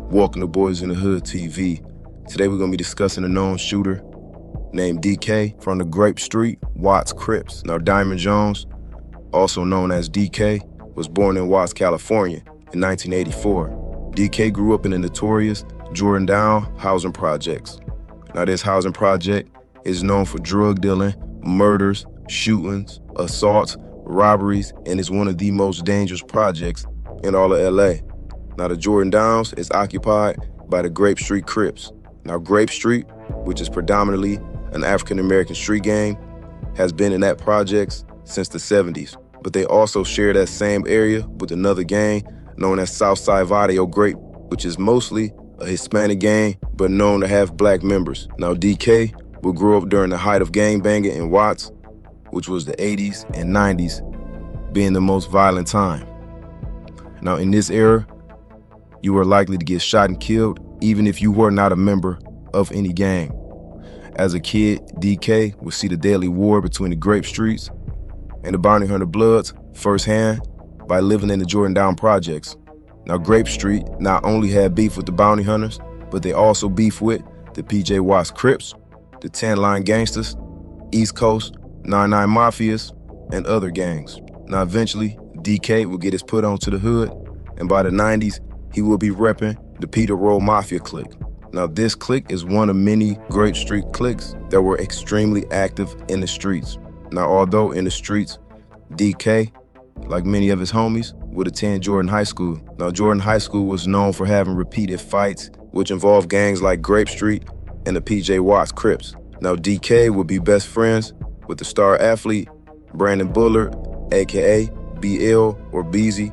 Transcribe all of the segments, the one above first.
Welcome to Boys in the Hood TV. Today we're going to be discussing a known shooter named DK from the Grape Street, Watts Crips. Now Diamond Jones, also known as DK, was born in Watts, California in 1984. DK grew up in the notorious Jordan Down housing projects. Now this housing project is known for drug dealing, murders, shootings, assaults, robberies, and is one of the most dangerous projects in all of LA. Now the Jordan Downs is occupied by the Grape Street Crips. Now Grape Street, which is predominantly an African-American street gang, has been in that projects since the 70s. But they also share that same area with another gang known as Southside Barrio Grape, which is mostly a Hispanic gang, but known to have black members. Now DK will grow up during the height of gangbanging in Watts, which was the 80s and 90s, being the most violent time. Now in this era, you were likely to get shot and killed, even if you were not a member of any gang. As a kid, DK would see the deadly war between the Grape Streets and the Bounty Hunter Bloods firsthand by living in the Jordan Down projects. Now Grape Street not only had beef with the Bounty Hunters, but they also beef with the PJ Watts Crips, the 10 Line Gangsters, East Coast, 99 Mafias, and other gangs. Now eventually, DK will get his put onto the hood, and by the 90s, he will be repping the Peter Roll Mafia clique. Now this clique is one of many Grape Street cliques that were extremely active in the streets. Now although in the streets, DK, like many of his homies, would attend Jordan High School. Now Jordan High School was known for having repeated fights, which involved gangs like Grape Street and the PJ Watts Crips. Now DK would be best friends with the star athlete Brandon Bullard, aka BL or Beezy,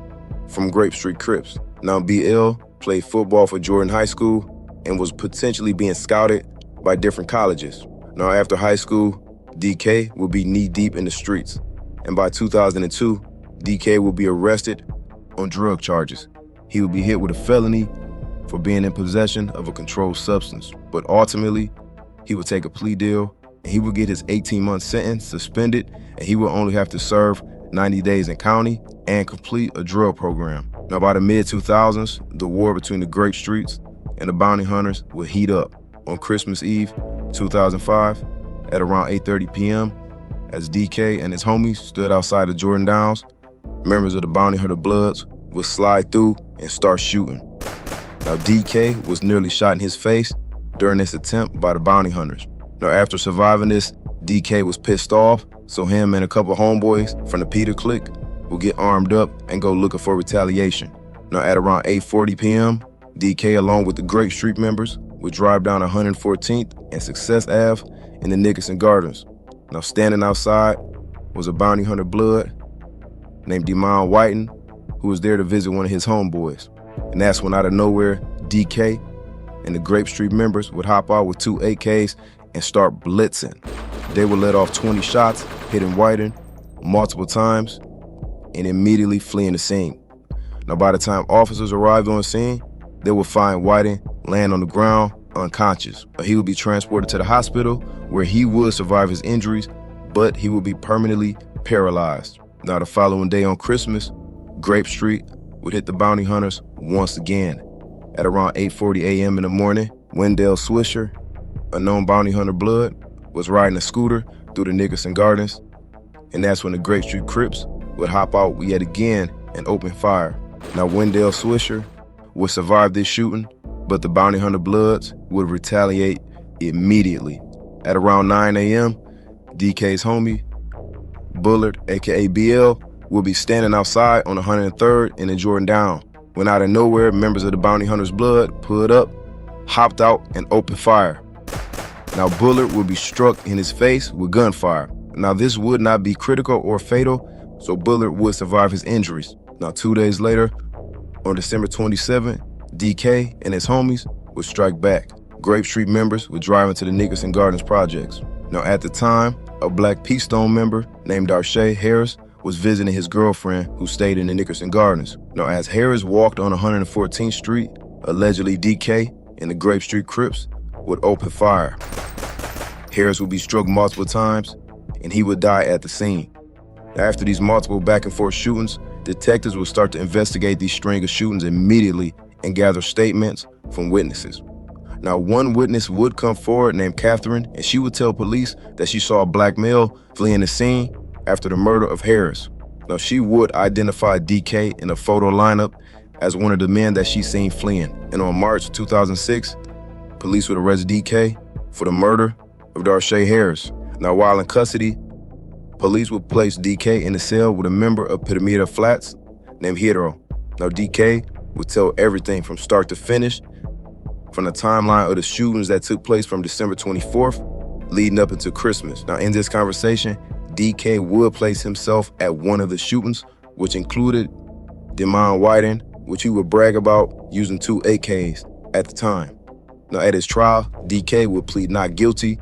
from Grape Street Crips. Now BL played football for Jordan High School and was potentially being scouted by different colleges. Now after high school, DK will be knee-deep in the streets. And by 2002, DK will be arrested on drug charges. He will be hit with a felony for being in possession of a controlled substance. But ultimately, he will take a plea deal and he will get his 18-month sentence suspended, and he will only have to serve 90 days in county and complete a drug program. Now by the mid-2000s, the war between the Grape Streets and the Bounty Hunters would heat up. On Christmas Eve, 2005, at around 8:30 p.m., as DK and his homies stood outside the Jordan Downs, members of the Bounty Hunter Bloods would slide through and start shooting. Now DK was nearly shot in his face during this attempt by the Bounty Hunters. Now after surviving this, DK was pissed off, so him and a couple homeboys from the Peter clique will get armed up and go looking for retaliation. Now at around 8:40 p.m., DK along with the Grape Street members would drive down 114th and Success Ave in the Nickerson Gardens. Now standing outside was a Bounty Hunter Blood named Demond Whiten, who was there to visit one of his homeboys. And that's when out of nowhere, DK and the Grape Street members would hop out with 2 AKs and start blitzing. They would let off 20 shots, hitting Whiten multiple times and immediately fleeing the scene. Now by the time officers arrived on scene, they would find Whiten laying on the ground unconscious. He would be transported to the hospital where he would survive his injuries, but he would be permanently paralyzed. Now the following day on Christmas, Grape Street would hit the Bounty Hunters once again. At around 8:40 a.m. in the morning, Wendell Swisher, a known Bounty Hunter Blood, was riding a scooter through the Nickerson Gardens, and that's when the Grape Street Crips would hop out yet again and open fire. Now Wendell Swisher would survive this shooting, but the Bounty Hunter Bloods would retaliate immediately. At around 9 a.m., DK's homie, Bullard, aka BL, would be standing outside on 103rd in the Jordan Down, when out of nowhere, members of the Bounty Hunters Blood pulled up, hopped out, and opened fire. Now Bullard would be struck in his face with gunfire. Now this would not be critical or fatal, so Bullard would survive his injuries. Now 2 days later, on December 27th, DK and his homies would strike back. Grape Street members would drive into the Nickerson Gardens projects. Now at the time, a black P-Stone member named Dar Harris was visiting his girlfriend who stayed in the Nickerson Gardens. Now as Harris walked on 114th Street, allegedly DK and the Grape Street Crips would open fire. Harris would be struck multiple times and he would die at the scene. After these multiple back and forth shootings, detectives would start to investigate these string of shootings immediately and gather statements from witnesses. Now, one witness would come forward named Catherine, and she would tell police that she saw a black male fleeing the scene after the murder of Harris. Now, she would identify DK in a photo lineup as one of the men that she seen fleeing. And on March 2006, police would arrest DK for the murder of Dar Harris. Now, while in custody, police would place DK in a cell with a member of Pyramida Flats named Hero. Now, DK would tell everything from start to finish, from the timeline of the shootings that took place from December 24th leading up into Christmas. Now, in this conversation, DK would place himself at one of the shootings, which included Demond Whiting, which he would brag about using 2 AKs at the time. Now, at his trial, DK would plead not guilty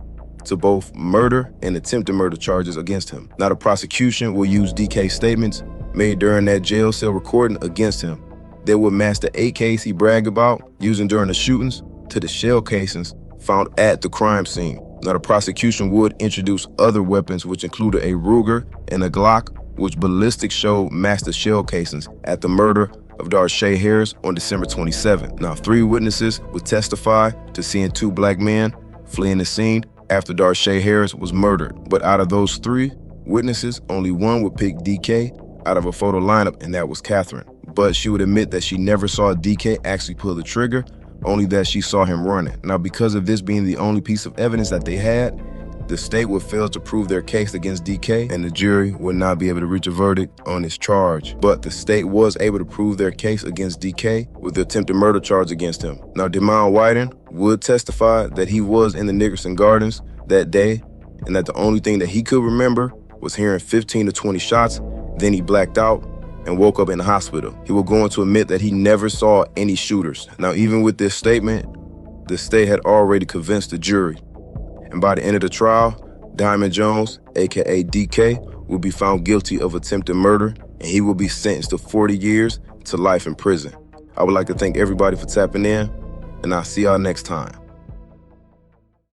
to both murder and attempted murder charges against him. Now, the prosecution will use DK's statements made during that jail cell recording against him. They would match the AKs he bragged about using during the shootings to the shell casings found at the crime scene. Now, the prosecution would introduce other weapons, which included a Ruger and a Glock, which ballistics showed matched the shell casings at the murder of Dar Harris on December 27th. Now, 3 witnesses would testify to seeing 2 black men fleeing the scene after Dar Harris was murdered. But out of those 3 witnesses, only one would pick DK out of a photo lineup, and that was Catherine. But she would admit that she never saw DK actually pull the trigger, only that she saw him running. Now, because of this being the only piece of evidence that they had, the state would fail to prove their case against DK, and the jury would not be able to reach a verdict on his charge. But the state was able to prove their case against DK with the attempted murder charge against him. Now, Demond Whiting would testify that he was in the Nickerson Gardens that day, and that the only thing that he could remember was hearing 15 to 20 shots. Then he blacked out and woke up in the hospital. He will go on to admit that he never saw any shooters. Now, even with this statement, the state had already convinced the jury. And by the end of the trial, Diamond Jones, aka DK, will be found guilty of attempted murder, and he will be sentenced to 40 years to life in prison. I would like to thank everybody for tapping in, and I'll see y'all next time.